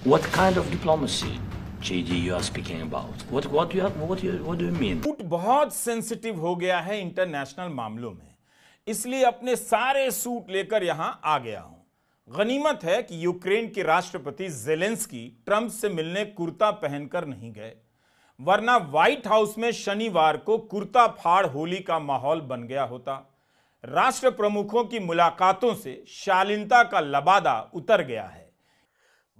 What kind of diplomacy, JD, you are speaking about? What do you mean? Suit बहुत sensitive हो गया है international मामलों में, इसलिए अपने सारे सूट लेकर यहां आ गया हूं। गनीमत है कि यूक्रेन के राष्ट्रपति ज़ेलेंस्की ट्रंप से मिलने कुर्ता पहनकर नहीं गए, वरना व्हाइट हाउस में शनिवार को कुर्ता फाड़ होली का माहौल बन गया होता। राष्ट्र प्रमुखों की मुलाकातों से शालीनता का लबादा उतर गया है।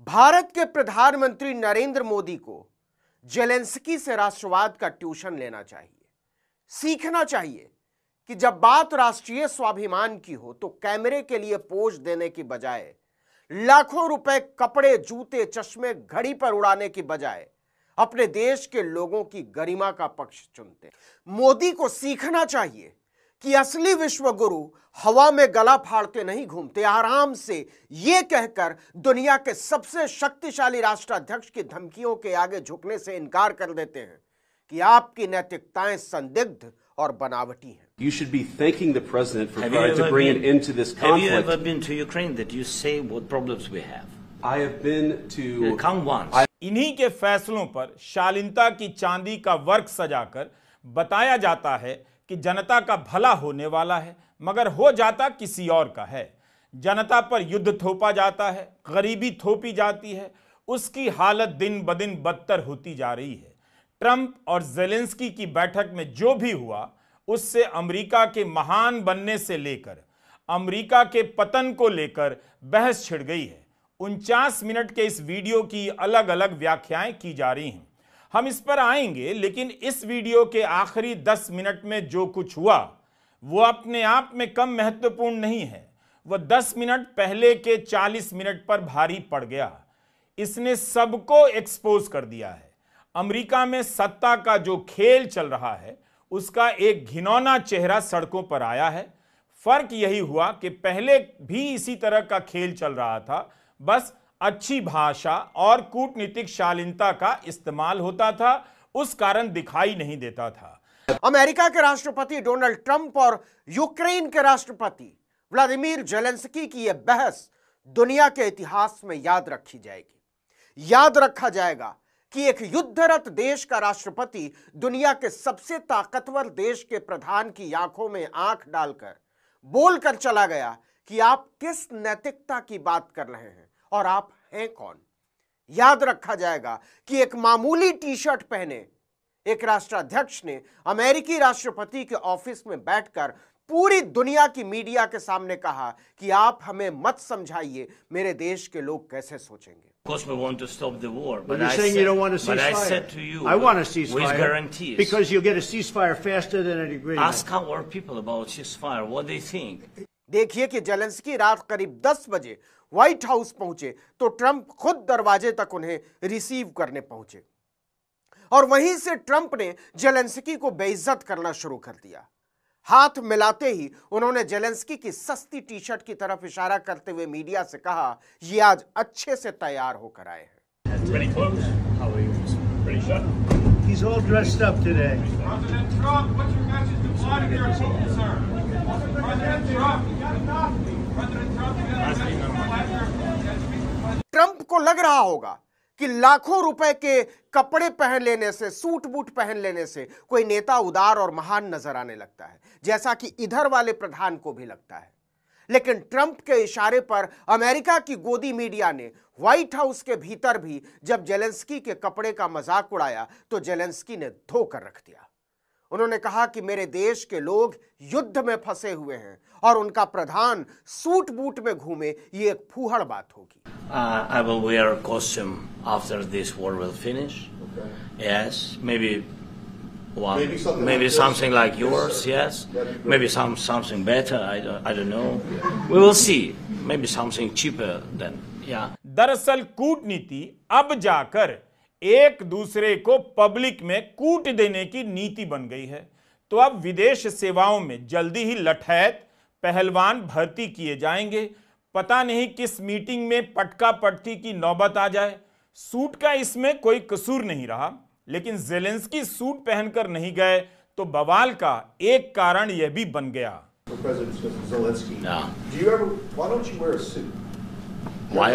भारत के प्रधानमंत्री नरेंद्र मोदी को ज़ेलेंस्की से राष्ट्रवाद का ट्यूशन लेना चाहिए। सीखना चाहिए कि जब बात राष्ट्रीय स्वाभिमान की हो तो कैमरे के लिए पोज देने की बजाय, लाखों रुपए कपड़े, जूते, चश्मे घड़ी पर उड़ाने की बजाय अपने देश के लोगों की गरिमा का पक्ष चुनते। मोदी को सीखना चाहिए कि असली विश्व गुरु हवा में गला फाड़ते नहीं घूमते, आराम से यह कहकर दुनिया के सबसे शक्तिशाली राष्ट्राध्यक्ष की धमकियों के आगे झुकने से इनकार कर देते हैं कि आपकी नैतिकताएं संदिग्ध और बनावटी हैं। You should be thanking the president for trying to bring an end to this conflict. Have you ever been to Ukraine that you say what problems we have? I have been to. Come once. इन्हीं के फैसलों पर शालीनता की चांदी का work सजाकर बताया जाता है कि जनता का भला होने वाला है, मगर हो जाता किसी और का है। जनता पर युद्ध थोपा जाता है, गरीबी थोपी जाती है, उसकी हालत दिन ब दिन बदतर होती जा रही है। ट्रंप और ज़ेलेंस्की की बैठक में जो भी हुआ, उससे अमेरिका के महान बनने से लेकर अमेरिका के पतन को लेकर बहस छिड़ गई है। 49 मिनट के इस वीडियो की अलग अलग व्याख्याएं की जा रही हैं। हम इस पर आएंगे, लेकिन इस वीडियो के आखिरी 10 मिनट में जो कुछ हुआ वो अपने आप में कम महत्वपूर्ण नहीं है। वह 10 मिनट पहले के 40 मिनट पर भारी पड़ गया। इसने सबको एक्सपोज कर दिया है। अमेरिका में सत्ता का जो खेल चल रहा है उसका एक घिनौना चेहरा सड़कों पर आया है। फर्क यही हुआ कि पहले भी इसी तरह का खेल चल रहा था, बस अच्छी भाषा और कूटनीतिक शालीनता का इस्तेमाल होता था, उस कारण दिखाई नहीं देता था। अमेरिका के राष्ट्रपति डोनाल्ड ट्रंप और यूक्रेन के राष्ट्रपति व्लादिमीर ज़ेलेंस्की की यह बहस दुनिया के इतिहास में याद रखी जाएगी। याद रखा जाएगा कि एक युद्धरत देश का राष्ट्रपति दुनिया के सबसे ताकतवर देश के प्रधान की आंखों में आंख डालकर बोलकर चला गया कि आप किस नैतिकता की बात कर रहे हैं और आप हैं कौन। याद रखा जाएगा कि एक मामूली टी शर्ट पहने एक राष्ट्राध्यक्ष ने अमेरिकी राष्ट्रपति के ऑफिस में बैठकर पूरी दुनिया की मीडिया के सामने कहा कि आप हमें मत समझाइए, मेरे देश के लोग कैसे सोचेंगे। Of course, we want to stop the war, but you're saying you don't want a ceasefire. But I said to you, I want a ceasefire with guarantees, because you'll get a ceasefire faster than an agreement. Ask our people about ceasefire, what they think. देखिए कि Zelensky रात करीब 10 बजे white house पहुंचे तो Trump खुद दरवाजे तक उन्हें रिसीव करने पहुंचे और वहीं से ट्रंप ने ज़ेलेंस्की को बेइज्जत करना शुरू कर दिया। हाथ मिलाते ही उन्होंने ज़ेलेंस्की की सस्ती टी शर्ट की तरफ इशारा करते हुए मीडिया से कहा, ये आज अच्छे से तैयार होकर आए हैं। Ready close? How are you? Ready shut? He's all dressed up today. President Trump, what's your message to Vladimir Putin, sir? President Trump, you got enough. President Trump, you got a message to Vladimir Putin. Trump को लग रहा होगा कि लाखों रुपए के कपड़े पहन लेने से, सूट बूट पहन लेने से कोई नेता उदार और महान नजर आने लगता है, जैसा कि इधर वाले प्रधान को भी लगता है। लेकिन ट्रंप के इशारे पर अमेरिका की गोदी मीडिया ने व्हाइट हाउस के भीतर भी जब ज़ेलेंस्की के कपड़े का मजाक उड़ाया तो ज़ेलेंस्की ने धोकर रख दिया। उन्होंने कहा कि मेरे देश के लोग युद्ध में फंसे हुए हैं और उनका प्रधान सूट बूट में घूमे, ये एक फूहड़ बात होगी। I will wear a costume after this war will finish. Okay. Yes, maybe one, maybe something like yours. Yes, maybe something better. I don't know. We will see. Maybe something cheaper than. Yeah. दरअसल कूटनीति अब जाकर एक दूसरे को public में कूट देने की नीति बन गई है। तो अब विदेश सेवाओं में जल्दी ही लठैत पहलवान भर्ती किए जाएंगे। पता नहीं किस मीटिंग में पटका पटकी की नौबत आ जाए। सूट का इसमें कोई कसूर नहीं रहा, लेकिन ज़ेलेंस्की सूट पहनकर नहीं गए तो बवाल का एक कारण यह भी बन गया। President Zelensky, Yeah. do you ever? Why don't you wear a suit? Why?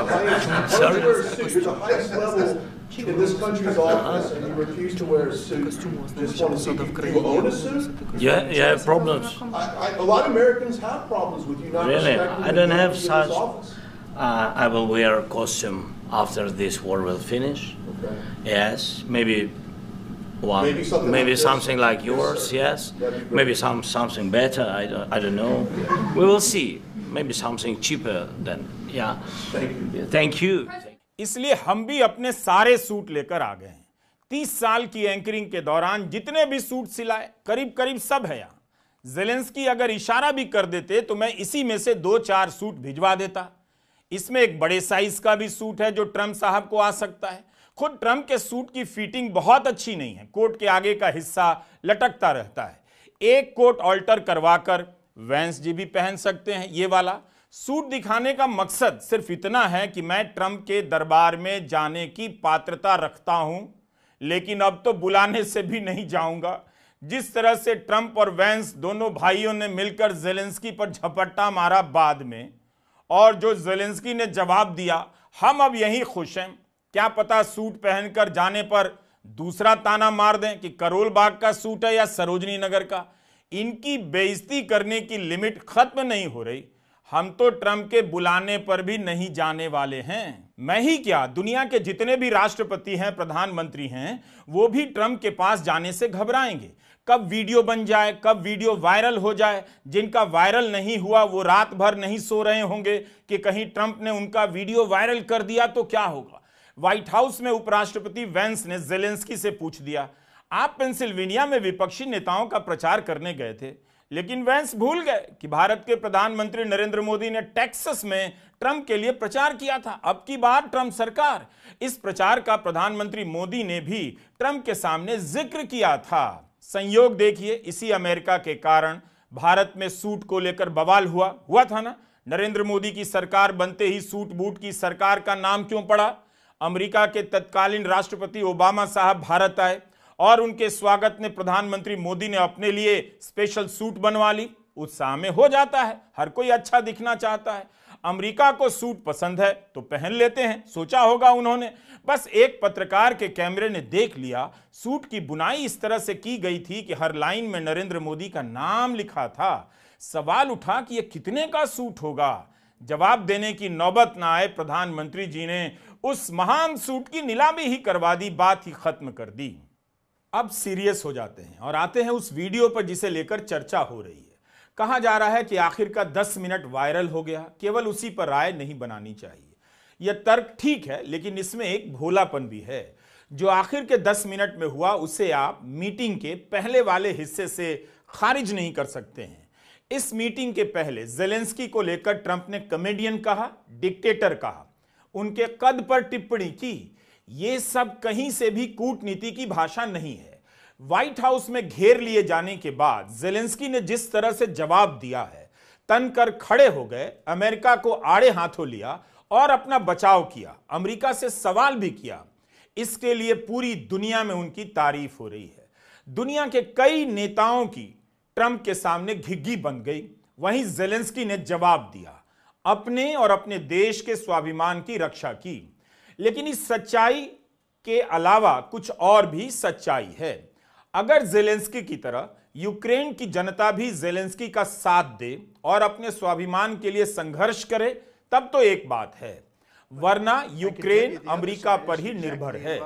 Sorry? You're the highest level in this country's office, and you refuse to wear a suit. Just want to see, do you own a suit? Yeah, you have problems. A lot of Americans have problems with you not Really? respecting I don't the have integrity such. of this office. I will wear a costume after this war will finish. Okay. Yes, maybe one, Maybe something like this. something like Yes, yours. sir. Yes, That'd be great. maybe something better. I don't know. We will see. Maybe something cheaper than yeah. Thank you. Thank you. इसलिए हम भी अपने सारे suit लेकर आ गए हैं। 30 साल की एंकरिंग के दौरान जितने भी सूट सिलाए करीब करीब सब है यहाँ। ज़ेलेंस्की अगर इशारा भी कर देते तो मैं इसी में से 2-4 सूट भिजवा देता। इसमें एक बड़े साइज का भी सूट है जो ट्रंप साहब को आ सकता है। खुद ट्रंप के सूट की फिटिंग बहुत अच्छी नहीं है, कोट के आगे का हिस्सा लटकता रहता है। एक कोट ऑल्टर करवाकर वैंस जी भी पहन सकते हैं। ये वाला सूट दिखाने का मकसद सिर्फ इतना है कि मैं ट्रंप के दरबार में जाने की पात्रता रखता हूं, लेकिन अब तो बुलाने से भी नहीं जाऊंगा। जिस तरह से ट्रंप और वैंस दोनों भाइयों ने मिलकर ज़ेलेंस्की पर झपट्टा मारा बाद में, और जो ज़ेलेंस्की ने जवाब दिया, हम अब यहीं खुश हैं। क्या पता सूट पहनकर जाने पर दूसरा ताना मार दें कि करोल बाग का सूट है या सरोजनी नगर का। इनकी बेइज्जती करने की लिमिट खत्म नहीं हो रही। हम तो ट्रंप के बुलाने पर भी नहीं जाने वाले हैं। मैं ही क्या, दुनिया के जितने भी राष्ट्रपति हैं, प्रधानमंत्री हैं, वो भी ट्रंप के पास जाने से घबराएंगे। कब वीडियो बन जाए, कब वीडियो वायरल हो जाए। जिनका वायरल नहीं हुआ वो रात भर नहीं सो रहे होंगे कि कहीं ट्रंप ने उनका वीडियो वायरल कर दिया तो क्या होगा। व्हाइट हाउस में उपराष्ट्रपति वेंस ने ज़ेलेंस्की से पूछ दिया, आप पेंसिल्वेनिया में विपक्षी नेताओं का प्रचार करने गए थे, लेकिन वेंस भूल गए कि भारत के प्रधानमंत्री नरेंद्र मोदी ने टेक्सास में ट्रंप के लिए प्रचार किया था। अब की बार ट्रंप सरकार, इस प्रचार का प्रधानमंत्री मोदी ने भी ट्रंप के सामने जिक्र किया था। संयोग देखिए, इसी अमेरिका के कारण भारत में सूट को लेकर बवाल हुआ था ना। नरेंद्र मोदी की सरकार बनते ही सूट बूट की सरकार का नाम क्यों पड़ा। अमेरिका के तत्कालीन राष्ट्रपति ओबामा साहब भारत आए और उनके स्वागत में प्रधानमंत्री मोदी ने अपने लिए स्पेशल सूट बनवा ली। उत्साह में हो जाता है, हर कोई अच्छा दिखना चाहता है। अमेरिका को सूट पसंद है तो पहन लेते हैं, सोचा होगा उन्होंने। बस एक पत्रकार के कैमरे ने देख लिया, सूट की बुनाई इस तरह से की गई थी कि हर लाइन में नरेंद्र मोदी का नाम लिखा था। सवाल उठा कि यह कितने का सूट होगा। जवाब देने की नौबत ना आए, प्रधानमंत्री जी ने उस महान सूट की नीलामी ही करवा दी, बात ही खत्म कर दी। अब सीरियस हो जाते हैं और आते हैं उस वीडियो पर जिसे लेकर चर्चा हो रही है। कहा जा रहा है कि आखिर का 10 मिनट वायरल हो गया, केवल उसी पर राय नहीं बनानी चाहिए। यह तर्क ठीक है, लेकिन इसमें एक भोलापन भी है। जो आखिर के 10 मिनट में हुआ उसे आप मीटिंग के पहले वाले हिस्से से खारिज नहीं कर सकते हैं। इस मीटिंग के पहले ज़ेलेंस्की को लेकर ट्रंप ने कॉमेडियन कहा, डिक्टेटर कहा, उनके कद पर टिप्पणी की। ये सब कहीं से भी कूटनीति की भाषा नहीं है। व्हाइट हाउस में घेर लिए जाने के बाद ज़ेलेंस्की ने जिस तरह से जवाब दिया है, तन कर खड़े हो गए, अमेरिका को आड़े हाथों लिया और अपना बचाव किया, अमेरिका से सवाल भी किया। इसके लिए पूरी दुनिया में उनकी तारीफ हो रही है। दुनिया के कई नेताओं की ट्रंप के सामने घिघी बन गई। वहीं ज़ेलेंस्की ने जवाब दिया, अपने और अपने देश के स्वाभिमान की रक्षा की। लेकिन इस सच्चाई के अलावा कुछ और भी सच्चाई है। अगर ज़ेलेंस्की की तरह यूक्रेन की जनता भी ज़ेलेंस्की का साथ दे और अपने स्वाभिमान के लिए संघर्ष करे, तब तो एक बात है, वरना यूक्रेन अमेरिका पर ही निर्भर है।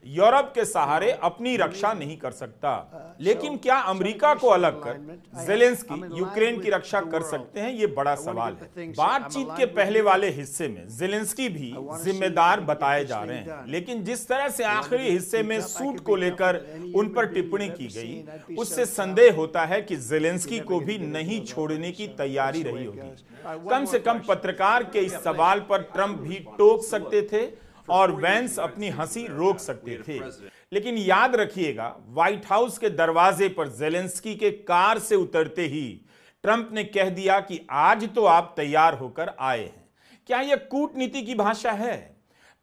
यूरोप के सहारे अपनी रक्षा नहीं कर सकता। लेकिन क्या अमेरिका को अलग कर ज़ेलेंस्की यूक्रेन की रक्षा कर सकते हैं, ये बड़ा सवाल है। बातचीत के पहले वाले हिस्से में ज़ेलेंस्की भी जिम्मेदार बताए जा रहे हैं, लेकिन जिस तरह से आखिरी हिस्से में सूट को लेकर उन पर टिप्पणी की गई, उससे संदेह होता है कि ज़ेलेंस्की को भी नहीं छोड़ने की तैयारी रही होगी। कम से कम पत्रकार के इस सवाल पर ट्रंप भी टोक सकते थे और वेंस अपनी हंसी रोक सकते थे। लेकिन याद रखिएगा, व्हाइट हाउस के दरवाजे पर ज़ेलेंस्की के कार से उतरते ही ट्रंप ने कह दिया कि आज तो आप तैयार होकर आए हैं। क्या यह कूटनीति की भाषा है?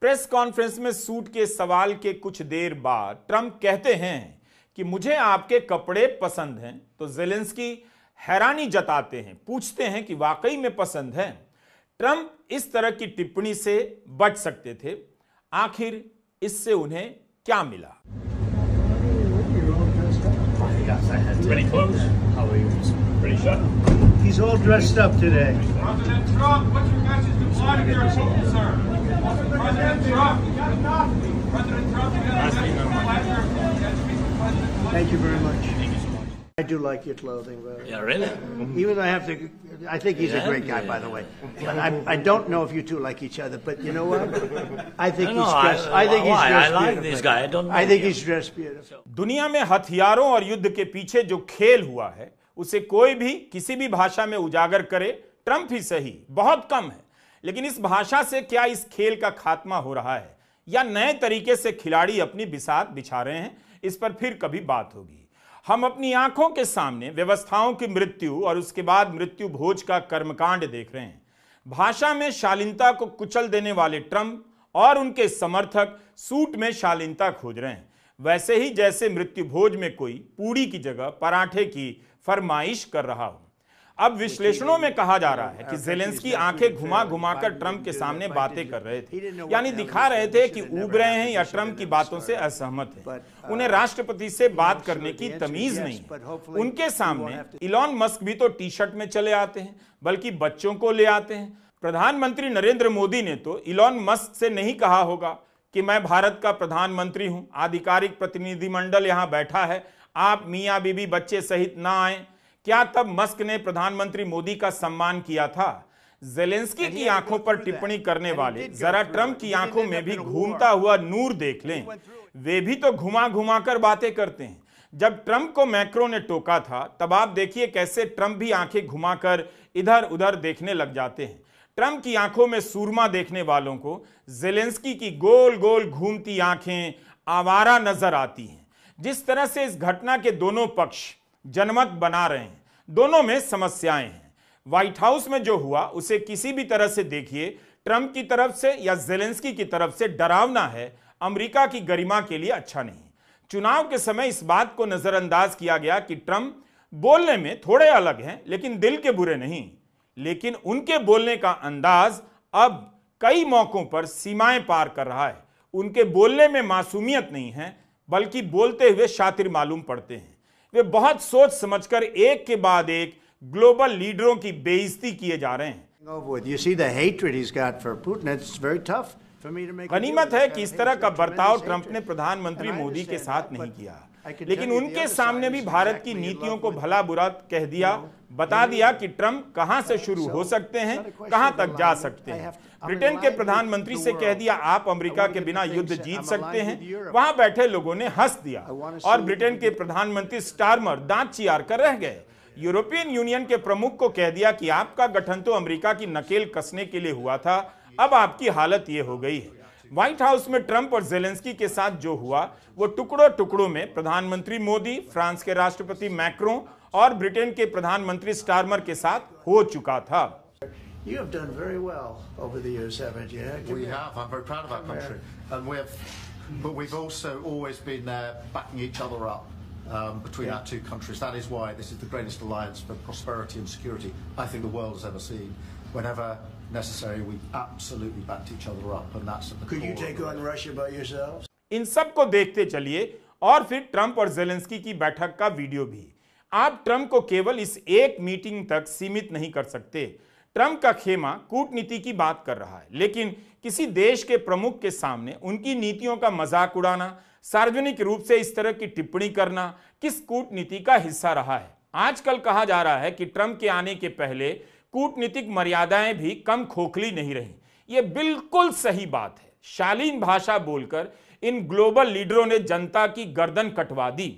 प्रेस कॉन्फ्रेंस में सूट के सवाल के कुछ देर बाद ट्रंप कहते हैं कि मुझे आपके कपड़े पसंद हैं, तो ज़ेलेंस्की हैरानी जताते हैं, पूछते हैं कि वाकई में पसंद है? ट्रंप इस तरह की टिप्पणी से बच सकते थे। आखिर इससे उन्हें क्या मिला? Pretty close. How are you? Pretty sharp. He's all dressed up today. President Trump, what's your message to Vladimir Putin, sir? President Trump, you got a message to Vladimir Putin. Thank you very much. I do like your clothing, very Yeah, really? Even though I think he's a great guy, by the way. But I don't know if you two like each other. But you know what? I think he's dressed. I think he's why? dressed I like beautifully. this guy. I don't know I think him. he's dressed beautiful. दुनिया में हथियारों और युद्ध के पीछे जो खेल हुआ है उसे कोई भी किसी भी भाषा में उजागर करे, ट्रंप ही सही, बहुत कम है। लेकिन इस भाषा से क्या इस खेल का खात्मा हो रहा है या नए तरीके से खिलाड़ी अपनी बिसात बिछा रहे हैं, इस पर फिर कभी बात होगी। हम अपनी आंखों के सामने व्यवस्थाओं की मृत्यु और उसके बाद मृत्यु भोज का कर्मकांड देख रहे हैं। भाषा में शालीनता को कुचल देने वाले ट्रंप और उनके समर्थक सूट में शालीनता खोज रहे हैं, वैसे ही जैसे मृत्यु भोज में कोई पूड़ी की जगह पराठे की फरमाइश कर रहा हो। अब विश्लेषणों में कहा जा रहा है कि ज़ेलेंस्की आंखें घुमा घुमाकर ट्रंप के सामने बातें कर रहे थे, यानी दिखा रहे थे कि ऊब रहे हैं या ट्रंप की बातों से असहमत हैं। उन्हें राष्ट्रपति से बात करने की तमीज नहीं है। उनके सामने इलॉन मस्क भी तो टी शर्ट में चले आते हैं, बल्कि बच्चों को ले आते हैं। प्रधानमंत्री नरेंद्र मोदी ने तो इलॉन मस्क से नहीं कहा होगा कि मैं भारत का प्रधानमंत्री हूं, आधिकारिक प्रतिनिधिमंडल यहां बैठा है, आप मियां बीबी बच्चे सहित ना आए। क्या तब मस्क ने प्रधानमंत्री मोदी का सम्मान किया था? ज़ेलेंस्की की आंखों पर टिप्पणी करने वाले जरा ट्रंप की आंखों में भी घूमता हुआ नूर देख लें। वे भी तो घुमा घुमा कर बातें करते हैं। जब ट्रंप को मैक्रो ने टोका था, तब आप देखिए कैसे ट्रंप भी आंखें घुमाकर इधर उधर देखने लग जाते हैं। ट्रंप की आंखों में सूरमा देखने वालों को ज़ेलेंस्की की गोल गोल घूमती आंखें आवारा नजर आती हैं। जिस तरह से इस घटना के दोनों पक्ष जनमत बना रहे हैं, दोनों में समस्याएं हैं। व्हाइट हाउस में जो हुआ उसे किसी भी तरह से देखिए, ट्रंप की तरफ से या ज़ेलेंस्की की तरफ से डरावना है, अमेरिका की गरिमा के लिए अच्छा नहीं। चुनाव के समय इस बात को नजरअंदाज किया गया कि ट्रंप बोलने में थोड़े अलग हैं, लेकिन दिल के बुरे नहीं। लेकिन उनके बोलने का अंदाज अब कई मौकों पर सीमाएं पार कर रहा है। उनके बोलने में मासूमियत नहीं है, बल्कि बोलते हुए शातिर मालूम पड़ते हैं। वे बहुत सोच समझकर एक के बाद एक ग्लोबल लीडरों की बेइज्जती किए जा रहे हैं। गनीमत है कि इस तरह का बर्ताव ट्रंप ने प्रधानमंत्री मोदी के साथ नहीं किया, लेकिन उनके सामने भी भारत की नीतियों को भला बुरा कह दिया, बता दिया कि ट्रंप कहां से शुरू हो सकते हैं, कहां तक जा सकते हैं। ब्रिटेन के प्रधानमंत्री से कह दिया आप अमेरिका के बिना युद्ध जीत सकते हैं। वहां बैठे लोगों ने हंस दिया और ब्रिटेन के प्रधानमंत्री स्टारमर दांत चियार कर रह गए। यूरोपियन यूनियन के प्रमुख को कह दिया कि आपका गठन तो अमेरिका की नकेल कसने के लिए हुआ था, अब आपकी हालत यह हो गई है। व्हाइट हाउस में ट्रंप और ज़ेलेंस्की के साथ जो हुआ वो टुकड़ों टुकड़ों में प्रधानमंत्री मोदी, फ्रांस के राष्ट्रपति मैक्रों और ब्रिटेन के प्रधानमंत्री स्टारमर के साथ हो चुका था। You have done very well over the years, haven't you? We have. I'm very proud of our country, and but we've also always been there backing each other up between our two countries. That is why this is the greatest alliance for prosperity and security I think the world has ever seen. Whenever necessary, we absolutely backed each other up, and that's at the core. Could you take on Russia by yourselves? इन सब को देखते चलिए और फिर Trump और Zelensky की बैठक का वीडियो भी। आप ट्रंप को केवल इस एक मीटिंग तक सीमित नहीं कर सकते। ट्रंप का खेमा कूटनीति की बात कर रहा है, लेकिन किसी देश के प्रमुख के सामने उनकी नीतियों का मजाक उड़ाना, सार्वजनिक रूप से इस तरह की टिप्पणी करना किस कूटनीति का हिस्सा रहा है? आजकल कहा जा रहा है कि ट्रंप के आने के पहले कूटनीतिक मर्यादाएं भी कम खोखली नहीं रही। यह बिल्कुल सही बात है। शालीन भाषा बोलकर इन ग्लोबल लीडरों ने जनता की गर्दन कटवा दी।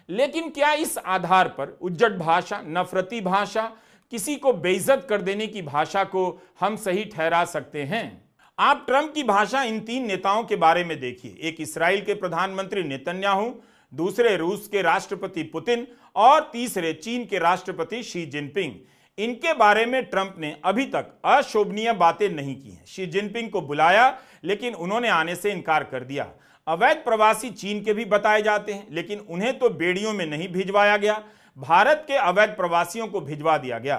लेकिन क्या इस आधार पर उज्जट भाषा, नफरती भाषा, किसी को बेइज्जत कर देने की भाषा को हम सही ठहरा सकते हैं? आप ट्रंप की भाषा इन तीन नेताओं के बारे में देखिए। एक इस्राएल के प्रधानमंत्री नेतन्याहू, दूसरे रूस के राष्ट्रपति पुतिन और तीसरे चीन के राष्ट्रपति शी जिनपिंग। इनके बारे में ट्रंप ने अभी तक अशोभनीय बातें नहीं की हैं। शी जिनपिंग को बुलाया, लेकिन उन्होंने आने से इनकार कर दिया। अवैध प्रवासी चीन के भी बताए जाते हैं, लेकिन उन्हें तो बेड़ियों में नहीं भिजवाया गया, भारत के अवैध प्रवासियों को भिजवा दिया गया।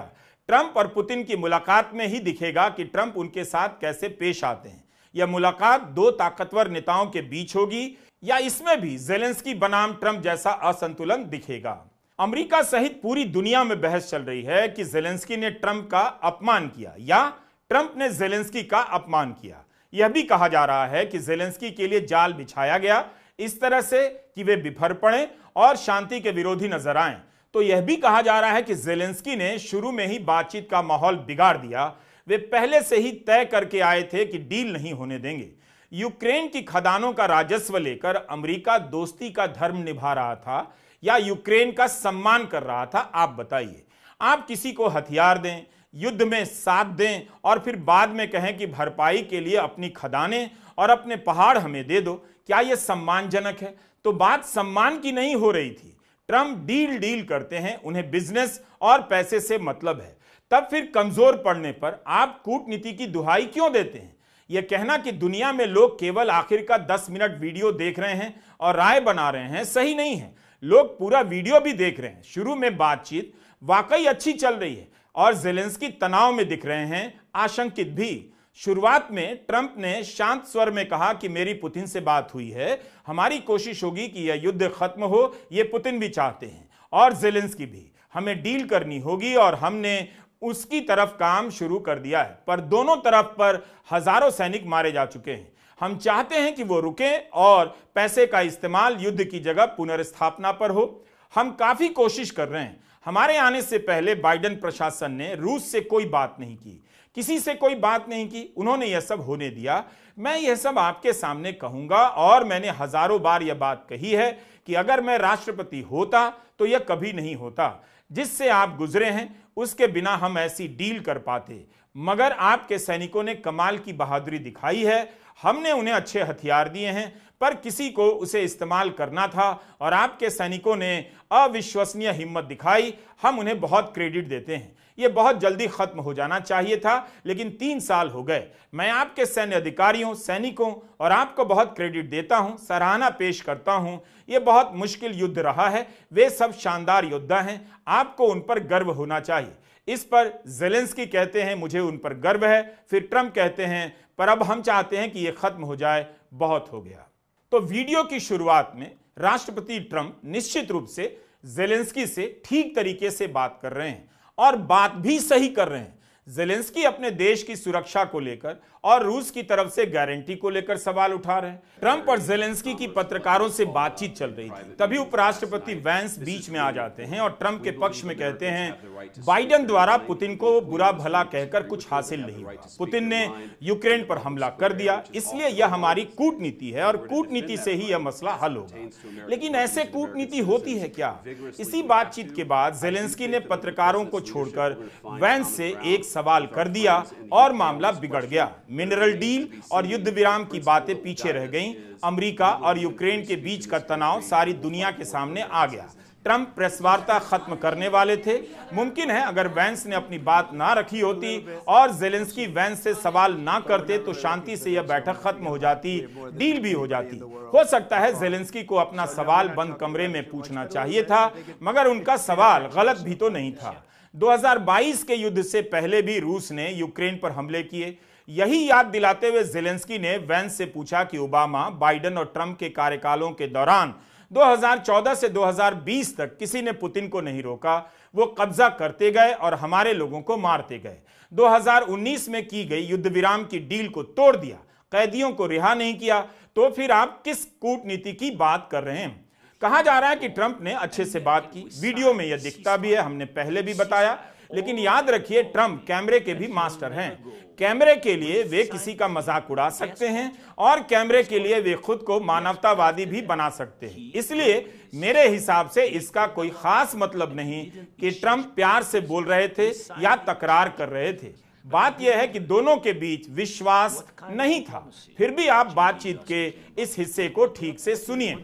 ट्रंप और पुतिन की मुलाकात में ही दिखेगा कि ट्रंप उनके साथ कैसे पेश आते हैं। यह मुलाकात दो ताकतवर नेताओं के बीच होगी या इसमें भी ज़ेलेंस्की बनाम ट्रंप जैसा असंतुलन दिखेगा। अमेरिका सहित पूरी दुनिया में बहस चल रही है कि ज़ेलेंस्की ने ट्रंप का अपमान किया या ट्रंप ने ज़ेलेंस्की का अपमान किया। यह भी कहा जा रहा है कि ज़ेलेंस्की के लिए जाल बिछाया गया इस तरह से कि वे बिफर पड़ें और शांति के विरोधी नजर आएं। तो यह भी कहा जा रहा है कि ज़ेलेंस्की ने शुरू में ही बातचीत का माहौल बिगाड़ दिया। वे पहले से ही तय करके आए थे कि डील नहीं होने देंगे। यूक्रेन की खदानों का राजस्व लेकर अमेरिका दोस्ती का धर्म निभा रहा था या यूक्रेन का सम्मान कर रहा था? आप बताइए। आप किसी को हथियार दें, युद्ध में साथ दें और फिर बाद में कहें कि भरपाई के लिए अपनी खदानें और अपने पहाड़ हमें दे दो, क्या यह सम्मानजनक है? तो बात सम्मान की नहीं हो रही थी। ट्रंप डील करते हैं, उन्हें बिजनेस और पैसे से मतलब है। तब फिर कमजोर पड़ने पर आप कूटनीति की दुहाई क्यों देते हैं? यह कहना कि दुनिया में लोग केवल आखिर का 10 मिनट वीडियो देख रहे हैं और राय बना रहे हैं सही नहीं है। लोग पूरा वीडियो भी देख रहे हैं। शुरू में बातचीत वाकई अच्छी चल रही है और ज़ेलेंस्की तनाव में दिख रहे हैं, आशंकित भी। शुरुआत में ट्रंप ने शांत स्वर में कहा कि मेरी पुतिन से बात हुई है, हमारी कोशिश होगी कि यह युद्ध खत्म हो, ये पुतिन भी चाहते हैं और ज़ेलेंस्की भी। हमें डील करनी होगी और हमने उसकी तरफ काम शुरू कर दिया है। पर दोनों तरफ पर हजारों सैनिक मारे जा चुके हैं। हम चाहते हैं कि वो रुकें और पैसे का इस्तेमाल युद्ध की जगह पुनर्स्थापना पर हो। हम काफी कोशिश कर रहे हैं। हमारे आने से पहले बाइडेन प्रशासन ने रूस से कोई बात नहीं की, किसी से कोई बात नहीं की। उन्होंने यह सब होने दिया। मैं यह सब आपके सामने कहूंगा और मैंने हजारों बार यह बात कही है कि अगर मैं राष्ट्रपति होता तो यह कभी नहीं होता। जिससे आप गुजरे हैं उसके बिना हम ऐसी डील कर पाते, मगर आपके सैनिकों ने कमाल की बहादुरी दिखाई है। हमने उन्हें अच्छे हथियार दिए हैं पर किसी को उसे इस्तेमाल करना था और आपके सैनिकों ने अविश्वसनीय हिम्मत दिखाई। हम उन्हें बहुत क्रेडिट देते हैं। यह बहुत जल्दी खत्म हो जाना चाहिए था, लेकिन 3 साल हो गए। मैं आपके सैन्य अधिकारियों, सैनिकों और आपको बहुत क्रेडिट देता हूं, सराहना पेश करता हूं। यह बहुत मुश्किल युद्ध रहा है। वे सब शानदार योद्धा हैं, आपको उन पर गर्व होना चाहिए। इस पर ज़ेलेंस्की कहते हैं मुझे उन पर गर्व है। फिर ट्रंप कहते हैं पर अब हम चाहते हैं कि यह खत्म हो जाए, बहुत हो गया। तो वीडियो की शुरुआत में राष्ट्रपति ट्रंप निश्चित रूप से ज़ेलेंस्की से ठीक तरीके से बात कर रहे हैं और बात भी सही कर रहे हैं। ज़ेलेंस्की अपने देश की सुरक्षा को लेकर और रूस की तरफ से गारंटी को लेकर सवाल उठा रहे हैं। ट्रंप और ज़ेलेंस्की की पत्रकारों से बातचीत चल रही थी, तभी उपराष्ट्रपति वैंस बीच में आ जाते हैं और ट्रंप के पक्ष में कहते हैं बाइडेन द्वारा पुतिन को बुरा भला कहकर कुछ हासिल नहीं हुआ। पुतिन ने यूक्रेन पर हमला कर दिया, इसलिए यह हमारी कूटनीति है और कूटनीति से ही यह मसला हल होगा। लेकिन ऐसे कूटनीति होती है क्या? इसी बातचीत के बाद ज़ेलेंस्की ने पत्रकारों को छोड़कर वैंस से एक सवाल कर दिया और मामला बिगड़ गया। मिनरल डील और युद्ध विराम की बातें पीछे रह गईं। अमेरिका और यूक्रेन के बीच का तनाव सारी दुनिया के सामने आ गया। ट्रंप प्रेस वार्ता खत्म करने वाले थे। मुमकिन है अगर वैंस ने अपनी बात ना रखी होती और ज़ेलेंस्की वैंस से सवाल ना करते तो शांति से यह बैठक खत्म हो जाती, डील भी हो जाती। हो सकता है ज़ेलेंस्की को अपना सवाल बंद कमरे में पूछना चाहिए था, मगर उनका सवाल गलत भी तो नहीं था। 2022 के युद्ध से पहले भी रूस ने यूक्रेन पर हमले किए। यही याद दिलाते हुए ज़ेलेंस्की ने वैंस से पूछा कि ओबामा, बाइडेन और ट्रंप के कार्यकालों के दौरान 2014 से 2020 तक किसी ने पुतिन को नहीं रोका। वो कब्जा करते गए और हमारे लोगों को मारते गए। 2019 में की गई युद्ध विराम की डील को तोड़ दिया, कैदियों को रिहा नहीं किया। तो फिर आप किस कूटनीति की बात कर रहे हैं? कहा जा रहा है कि ट्रंप ने अच्छे से बात की। वीडियो में यह दिखता भी है, हमने पहले भी बताया। लेकिन याद रखिए ट्रंप कैमरे के भी मास्टर हैं। कैमरे के लिए वे किसी का मजाक उड़ा सकते हैं और कैमरे के लिए वे खुद को मानवतावादी भी बना सकते हैं। इसलिए मेरे हिसाब से इसका कोई खास मतलब नहीं कि ट्रंप प्यार से बोल रहे थे या तकरार कर रहे थे। बात यह है कि दोनों के बीच विश्वास नहीं था। फिर भी आप बातचीत के इस हिस्से को ठीक से सुनिए।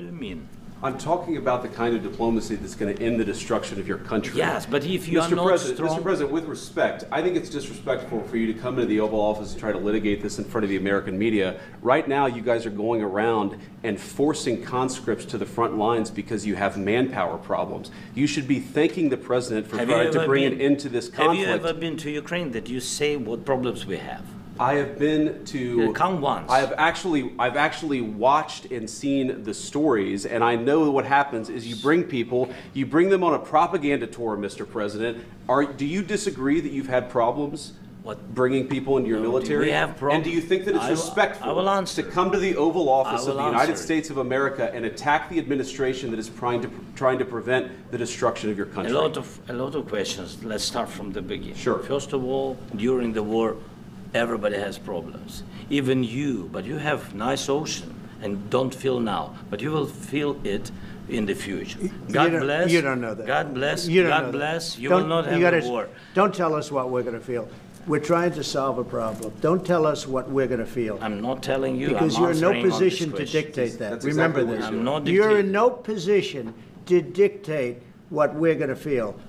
I'm talking about the kind of diplomacy that's going to end the destruction of your country. Yes, but if you are not strong... Mr. President, with respect, I think it's disrespectful for you to come into the Oval Office and try to litigate this in front of the American media. Right now, you guys are going around and forcing conscripts to the front lines because you have manpower problems. You should be thanking the President for trying to bring an end to this conflict. Have you ever been to Ukraine that you say what problems we have? I have been to. Come once. I've actually watched and seen the stories, and I know what happens is you bring people, you bring them on a propaganda tour, Mr. President. Do you disagree that you've had problems bringing people into your military? We have problems. And do you think that it's respectful to come to the Oval Office of the United States of America and attack the administration that is trying to prevent the destruction of your country? A lot of questions. Let's start from the beginning. Sure. First of all, during the war, everybody has problems, even you, but you have nice ocean and don't feel now, but you will feel it in the future. God bless. You don't know that. God bless. You don't God know bless. That. You will not have a war. Don't tell us what we're going to feel. We're trying to solve a problem. Don't tell us what we're going to feel. I'm not telling you. Because you're in no position to dictate that. That's Remember exactly this. I'm not You're in no position to dictate what we're going to feel.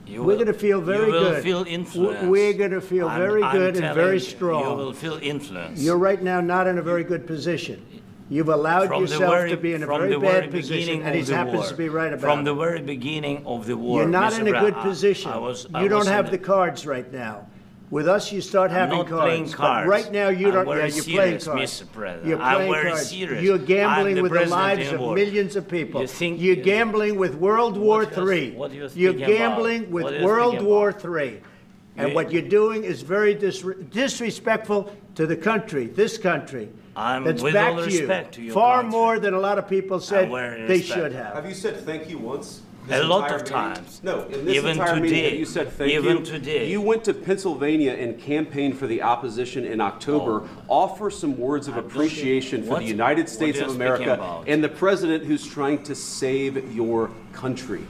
We're going to feel very good. You will feel influence. We're going to feel very good and very strong. You will feel influence. You're right now not in a very good position. You've allowed yourself to be in a very bad position, and he happens to be right about it. From the very beginning of the war. You're not in a good position. You don't have the cards right now. With us, you start having cards. Playing cards. But right now, you don't. Yeah, you're playing cards. Mr. President. You're playing cards. Serious. You're gambling with the lives of millions of people. You're gambling with World War III. You're gambling with World War III. And what you're doing is very disrespectful to the country, this country. That's with back all to respect to your far country. more than a lot of people said they should have. Have you said thank you once? A lot of times. No, in this even entire today, meeting, you said thank you. Even today. You went to Pennsylvania and campaigned for the opposition in October. Offer some words of appreciation for the United States of America and the president who's trying to save your country.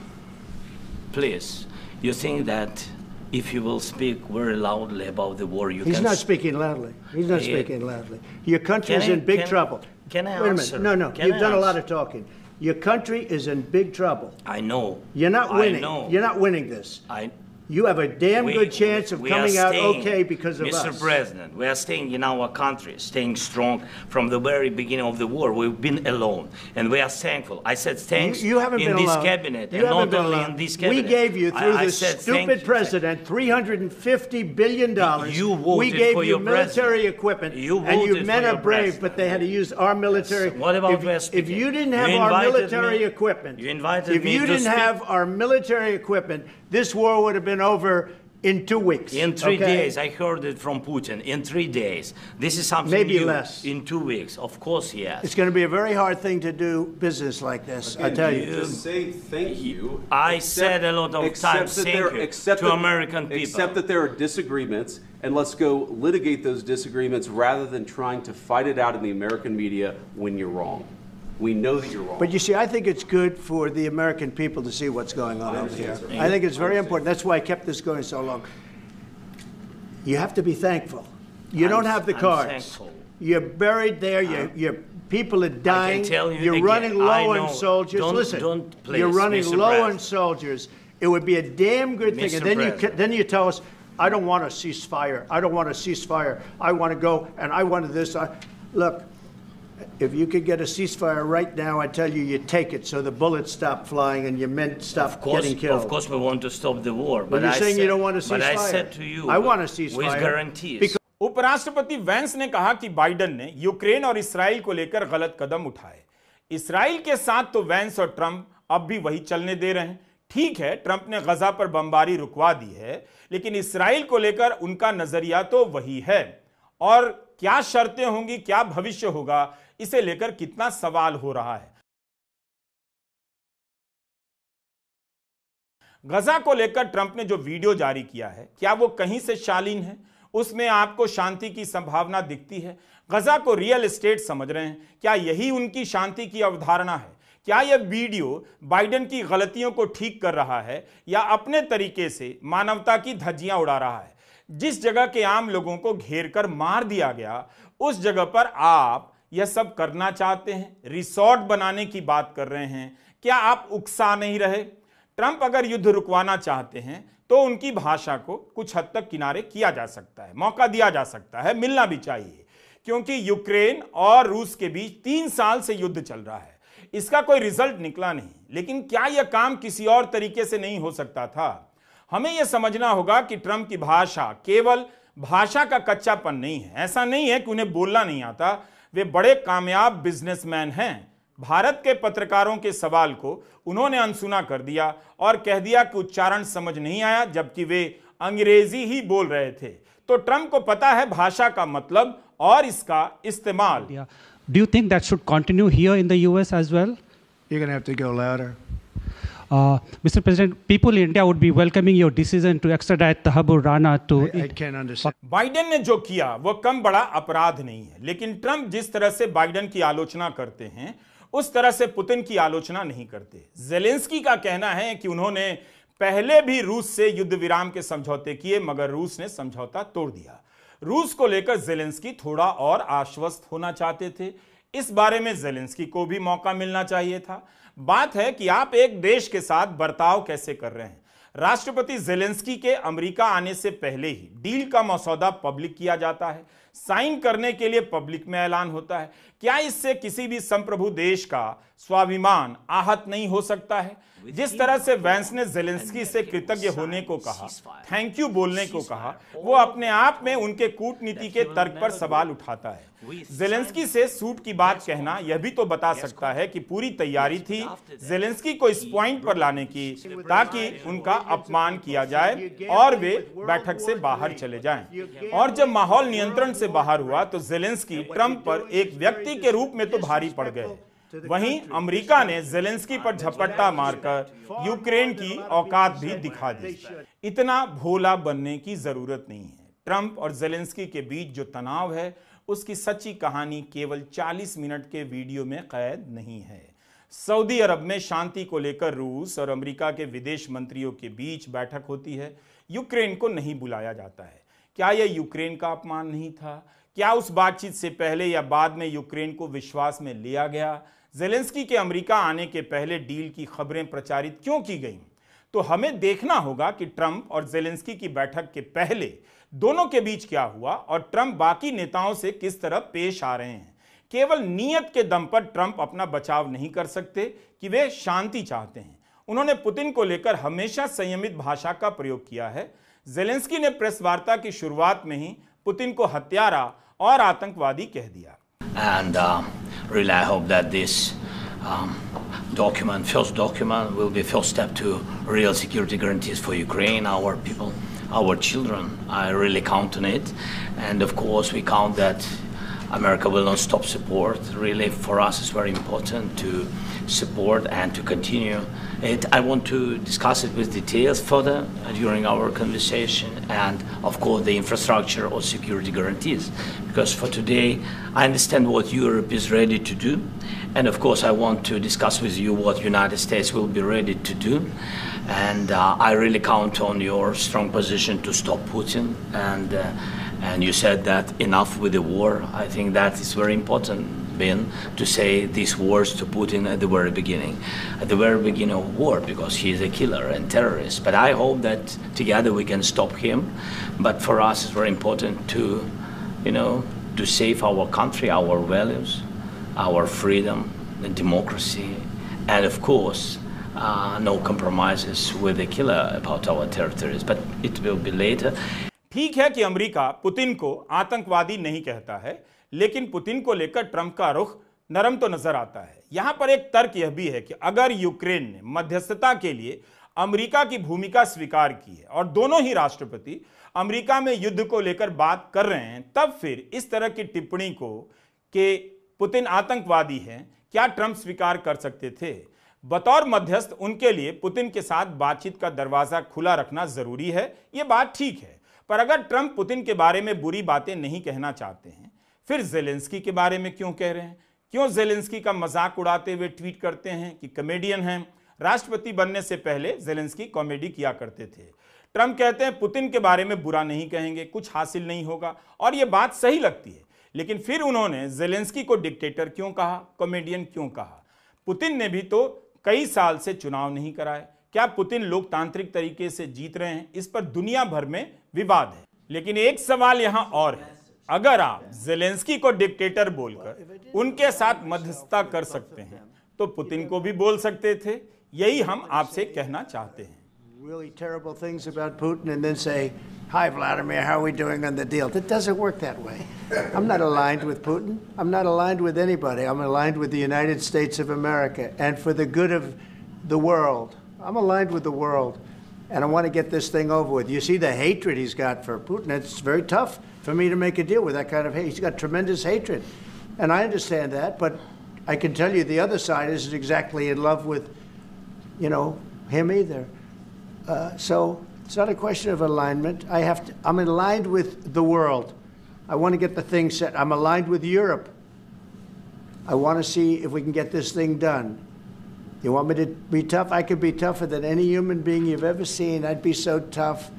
Please, you think that if you will speak very loudly about the war, you can... He's not speaking loudly. He's not speaking loudly. Your country is in big trouble. Can I Wait answer? a minute. No, you've done a lot of talking. Your country is in big trouble. I know. You're not winning. I know. You're not winning this. You have a damn good chance of coming out okay because of us. Mr. President, we are staying in our country, staying strong from the very beginning of the war. We've been alone, and we are thankful. I said thanks you haven't in been this alone. cabinet, You and haven't not been only alone. in this cabinet. We gave you, through this stupid president, $350 billion. You voted we gave for you your military president. equipment, You and you voted men for are your brave, president. but they had to use our military. Yes. What about if you didn't have our military equipment, if you didn't have our military equipment, this war would have been over in 2 weeks. In 3 days, I heard it from Putin. In 3 days, this is something maybe new. less. In 2 weeks, of course, yes. It's going to be a very hard thing to do business like this. I tell you. Just say thank you. I said a lot of times thank you to American people. Except that there are disagreements, and let's go litigate those disagreements rather than trying to fight it out in the American media when you're wrong. We know that you're wrong. But you see, I think it's good for the American people to see what's going on over here. I think it's very important. That's why I kept this going so long. You have to be thankful. You don't have the cards. Thankful. You're buried there. Your people are dying. I can tell you You're again, running low I know. on soldiers. Listen, please, you're running Mr. low President. on soldiers. It would be a damn good thing. Mr. And then you tell us, I don't want a ceasefire. I don't want a ceasefire. I want to go and I want this. Look. If you could get a ceasefire right now, I tell you, you take it so the bullets stop flying and your men stop getting killed. Of course, we want to stop the war. But you're saying you don't want a ceasefire. But I said to you, I want a ceasefire. With guarantees. उपराष्ट्रपति veins ने कहा कि Biden ने Ukraine और Israel को लेकर गलत कदम उठाए। इसराइल के साथ तो वेंस और ट्रंप अब भी वही चलने दे रहे हैं। ठीक है, ट्रंप ने गजा पर बमबारी रुकवा दी है, लेकिन इसराइल को लेकर उनका नजरिया तो वही है। और क्या शर्तें होंगी, क्या भविष्य होगा, इसे लेकर कितना सवाल हो रहा है। गजा को लेकर ट्रंप ने जो वीडियो जारी किया है, क्या वो कहीं से शालीन है? उसमें आपको शांति की संभावना दिखती है? गजा को रियल एस्टेट समझ रहे हैं? क्या यही उनकी शांति की अवधारणा है? क्या यह वीडियो बाइडेन की गलतियों को ठीक कर रहा है या अपने तरीके से मानवता की धज्जियां उड़ा रहा है? जिस जगह के आम लोगों को घेर कर मार दिया गया, उस जगह पर आप यह सब करना चाहते हैं? रिसोर्ट बनाने की बात कर रहे हैं, क्या आप उकसा नहीं रहे? ट्रंप अगर युद्ध रुकवाना चाहते हैं तो उनकी भाषा को कुछ हद तक किनारे किया जा सकता है, मौका दिया जा सकता है, मिलना भी चाहिए, क्योंकि यूक्रेन और रूस के बीच 3 साल से युद्ध चल रहा है। इसका कोई रिजल्ट निकला नहीं, लेकिन क्या यह काम किसी और तरीके से नहीं हो सकता था? हमें यह समझना होगा कि ट्रंप की भाषा केवल भाषा का कच्चापन नहीं है। ऐसा नहीं है कि उन्हें बोलना नहीं आता, वे बड़े कामयाब बिजनेसमैन हैं। भारत के पत्रकारों के सवाल को उन्होंने अनसुना कर दिया और कह दिया कि उच्चारण समझ नहीं आया, जबकि वे अंग्रेजी ही बोल रहे थे। तो ट्रंप को पता है भाषा का मतलब और इसका इस्तेमाल। Do you think that should continue here in the US as well? You're going to have to go louder. Mr. President, people in India would be welcoming your decision to extradite Thabur Rana to... I can't understand. Biden ने जो किया वो कम बड़ा अपराध नहीं है, लेकिन Trump जिस तरह से बाइडेन की आलोचना करते हैं उस तरह से पुतिन की आलोचना नहीं करते। जेलेंस्की का कहना है कि उन्होंने पहले भी रूस से युद्ध विराम के समझौते किए, मगर रूस ने समझौता तोड़ दिया। रूस को लेकर जेलेंस्की थोड़ा और आश्वस्त होना चाहते थे। इस बारे में जेलेंस्की को भी मौका मिलना चाहिए था। बात है कि आप एक देश के साथ बर्ताव कैसे कर रहे हैं। राष्ट्रपति जेलेंस्की के अमेरिका आने से पहले ही डील का मसौदा पब्लिक किया जाता है, साइन करने के लिए पब्लिक में ऐलान होता है। क्या इससे किसी भी संप्रभु देश का स्वाभिमान आहत नहीं हो सकता है? जिस तरह से वैंस ने जेलेंस्की से कृतज्ञ होने को कहा, थैंक यू बोलने को कहा, वो अपने आप में उनके कूटनीति के तर्क पर सवाल उठाता है। जेलेंस्की से सूट की बात कहना यह भी तो बता सकता है कि पूरी तैयारी थी जेलेंस्की को इस पॉइंट पर लाने की ताकि उनका अपमान किया जाए और वे बैठक से बाहर चले जाएं। और जब माहौल नियंत्रण से बाहर हुआ तो जेलेंस्की ट्रंप पर एक व्यक्ति के रूप में तो भारी पड़ गए। वहीं अमेरिका ने जेलेंस्की पर झपट्टा मारकर यूक्रेन की औकात भी दिखा दी। इतना भोला बनने की जरूरत नहीं है। ट्रंप और जेलेंस्की के बीच जो तनाव है उसकी सच्ची कहानी केवल 40 मिनट के वीडियो में कैद नहीं है। सऊदी अरब में शांति को लेकर रूस और अमेरिका के विदेश मंत्रियों के बीच बैठक होती है, यूक्रेन को नहीं बुलाया जाता है। क्या यह यूक्रेन का अपमान नहीं था? क्या उस बातचीत से पहले या बाद में यूक्रेन को विश्वास में लिया गया? जेलेंस्की के अमेरिका आने के पहले डील की खबरें प्रचारित क्यों की गईं? तो हमें देखना होगा कि ट्रंप और जेलेंस्की की बैठक के पहले दोनों के बीच क्या हुआ और ट्रंप बाकी नेताओं से किस तरह पेश आ रहे हैं। केवल नीयत के दम पर ट्रंप अपना बचाव नहीं कर सकते कि वे शांति चाहते हैं। उन्होंने पुतिन को लेकर हमेशा संयमित भाषा का प्रयोग किया है। जेलेंस्की ने प्रेस वार्ता की शुरुआत में ही पुतिन को हत्यारा और आतंकवादी कह दिया। And really I hope that this first document will be first step to real security guarantees for Ukraine, our people, our children. I really count on it. And of course we count that America will not stop support. Really for us it's very important to support and to continue it. I want to discuss it with details further during our conversation, and of course the infrastructure or security guarantees, because for today I understand what Europe is ready to do, and of course I want to discuss with you what United States will be ready to do, and I really count on your strong position to stop Putin, and you said that enough with the war. I think that is very important, Ben, to say these words to Putin at the very beginning of war, because he is a killer and terrorist. But I hope that together we can stop him. But for us it's very important to, to save our country, our values, our freedom, the democracy, and of course no compromises with the killer about our territories. But it will be later. ठीक है कि America Putin को आतंकवादी नहीं कहता है, लेकिन Putin को लेकर ट्रंप का रुख नरम तो नजर आता है। यहां पर एक तर्क यह भी है कि अगर यूक्रेन ने मध्यस्थता के लिए अमेरिका की भूमिका स्वीकार की है और दोनों ही राष्ट्रपति अमेरिका में युद्ध को लेकर बात कर रहे हैं, तब फिर इस तरह की टिप्पणी को कि पुतिन आतंकवादी हैं, क्या ट्रंप स्वीकार कर सकते थे? बतौर मध्यस्थ उनके लिए पुतिन के साथ बातचीत का दरवाजा खुला रखना जरूरी है, यह बात ठीक है। पर अगर ट्रंप पुतिन के बारे में बुरी बातें नहीं कहना चाहते हैं, फिर जेलेंस्की के बारे में क्यों कह रहे हैं? क्यों जेलेंस्की का मजाक उड़ाते हुए ट्वीट करते हैं कि कॉमेडियन हैं? राष्ट्रपति बनने से पहले जेलेंस्की कॉमेडी किया करते थे। ट्रंप कहते हैं पुतिन के बारे में बुरा नहीं कहेंगे, कुछ हासिल नहीं होगा, और यह बात सही लगती है। लेकिन फिर उन्होंने जेलेंस्की को डिक्टेटर क्यों कहा, कॉमेडियन क्यों कहा? पुतिन ने भी तो कई साल से चुनाव नहीं कराए? क्या पुतिन लोकतांत्रिक तरीके से जीत रहे हैं? इस पर दुनिया भर में विवाद है। लेकिन एक सवाल यहां और है, अगर आप ज़ेलेंस्की को डिक्टेटर बोलकर उनके साथ मध्यस्थता कर सकते हैं तो पुतिन को भी बोल सकते थे। यही हम आपसे कहना चाहते हैं। Really terrible things about Putin and then say, "Hi Vladimir, how are we doing on the deal?" That doesn't work that way. I'm not aligned with Putin. I'm not aligned with anybody. I'm aligned with the United States of America and for the good of the world. I'm aligned with the world and I want to get this thing over with. You see the hatred he's got for Putin. It's very tough for me to make a deal with that kind of hate. He's got tremendous hatred. And I understand that, but I can tell you the other side isn't exactly in love with, him either. So it's not a question of alignment. I'm aligned with the world. I want to get the thing set. I'm aligned with Europe. I want to see if we can get this thing done. You want me to be tough? I could be tougher than any human being you've ever seen. I'd be so tough.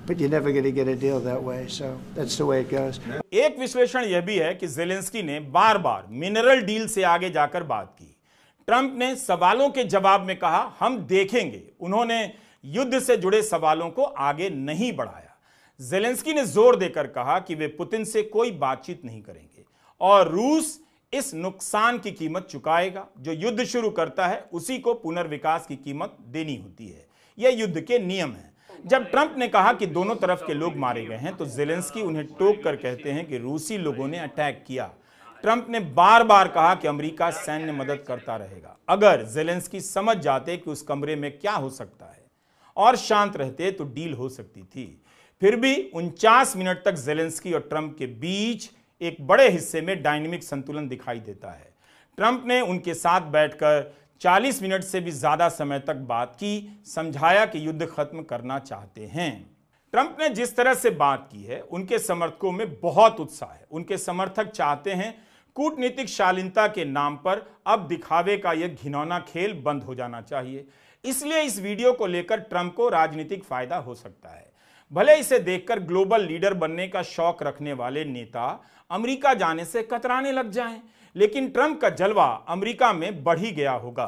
But you're never going to get a deal that way. So that's the way it goes. एक विश्लेषण यह भी है कि Zelensky ने बार-बार mineral deal से आगे जाकर बात की। ट्रंप ने सवालों के जवाब में कहा, हम देखेंगे। उन्होंने युद्ध से जुड़े सवालों को आगे नहीं बढ़ाया। ज़ेलेंस्की ने जोर देकर कहा कि वे पुतिन से कोई बातचीत नहीं करेंगे और रूस इस नुकसान की कीमत चुकाएगा। जो युद्ध शुरू करता है उसी को पुनर्विकास की कीमत देनी होती है। यह युद्ध के नियम हैं। जब ट्रंप ने कहा कि दोनों तरफ के लोग मारे गए हैं तो ज़ेलेंस्की उन्हें टोक कर कहते हैं कि रूसी लोगों ने अटैक किया। ट्रंप ने बार बार कहा कि अमेरिका सैन्य मदद करता रहेगा। अगर ज़ेलेंस्की समझ जाते कि उस कमरे में क्या हो सकता है और शांत रहते तो डील हो सकती थी। फिर भी 49 मिनट तक ज़ेलेंस्की और ट्रंप के बीच एक बड़े हिस्से में डायनामिक संतुलन दिखाई देता है। ट्रंप ने उनके साथ बैठकर 40 मिनट से भी ज्यादा समय तक बात की, समझाया कि युद्ध खत्म करना चाहते हैं। ट्रंप ने जिस तरह से बात की है उनके समर्थकों में बहुत उत्साह है। उनके समर्थक चाहते हैं कूटनीतिक शालीनता के नाम पर अब दिखावे का यह घिनौना खेल बंद हो जाना चाहिए। इसलिए इस वीडियो को लेकर ट्रंप को राजनीतिक फायदा हो सकता है। भले इसे देखकर ग्लोबल लीडर बनने का शौक रखने वाले नेता अमेरिका जाने से कतराने लग जाएं, लेकिन ट्रंप का जलवा अमेरिका में बढ़ ही गया होगा।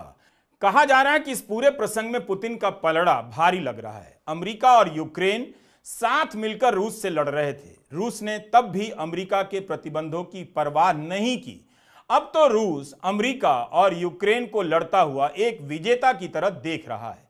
कहा जा रहा है कि इस पूरे प्रसंग में पुतिन का पलड़ा भारी लग रहा है। अमेरिका और यूक्रेन साथ मिलकर रूस से लड़ रहे थे। रूस ने तब भी अमेरिका के प्रतिबंधों की परवाह नहीं की। अब तो रूस अमेरिका और यूक्रेन को लड़ता हुआ एक विजेता की तरह देख रहा है।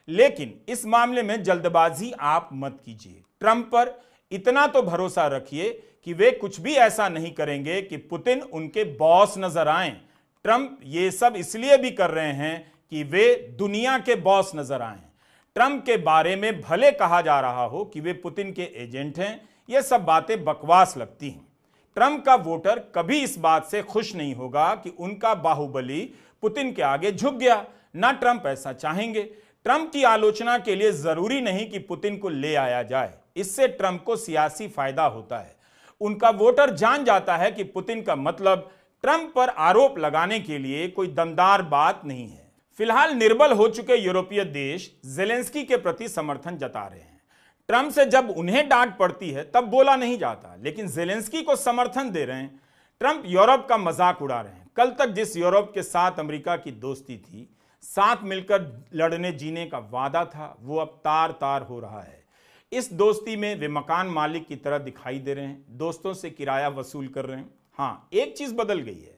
लेकिन इस मामले में जल्दबाजी आप मत कीजिए। ट्रंप पर इतना तो भरोसा रखिए कि वे कुछ भी ऐसा नहीं करेंगे कि पुतिन उनके बॉस नजर आएं। ट्रंप ये सब इसलिए भी कर रहे हैं कि वे दुनिया के बॉस नजर आएं। ट्रंप के बारे में भले कहा जा रहा हो कि वे पुतिन के एजेंट हैं, ये सब बातें बकवास लगती हैं। ट्रंप का वोटर कभी इस बात से खुश नहीं होगा कि उनका बाहुबली पुतिन के आगे झुक गया। ना ट्रंप ऐसा चाहेंगे। ट्रंप की आलोचना के लिए जरूरी नहीं कि पुतिन को ले आया जाए। इससे ट्रंप को सियासी फायदा होता है। उनका वोटर जान जाता है कि पुतिन का मतलब ट्रंप पर आरोप लगाने के लिए कोई दमदार बात नहीं है। फिलहाल निर्बल हो चुके यूरोपीय देश ज़ेलेंस्की के प्रति समर्थन जता रहे हैं। ट्रंप से जब उन्हें डांट पड़ती है तब बोला नहीं जाता, लेकिन ज़ेलेंस्की को समर्थन दे रहे हैं। ट्रंप यूरोप का मजाक उड़ा रहे हैं। कल तक जिस यूरोप के साथ अमेरिका की दोस्ती थी, साथ मिलकर लड़ने जीने का वादा था, वो अब तार तार हो रहा है। इस दोस्ती में वे मकान मालिक की तरह दिखाई दे रहे हैं, दोस्तों से किराया वसूल कर रहे हैं। हाँ, एक चीज बदल गई है।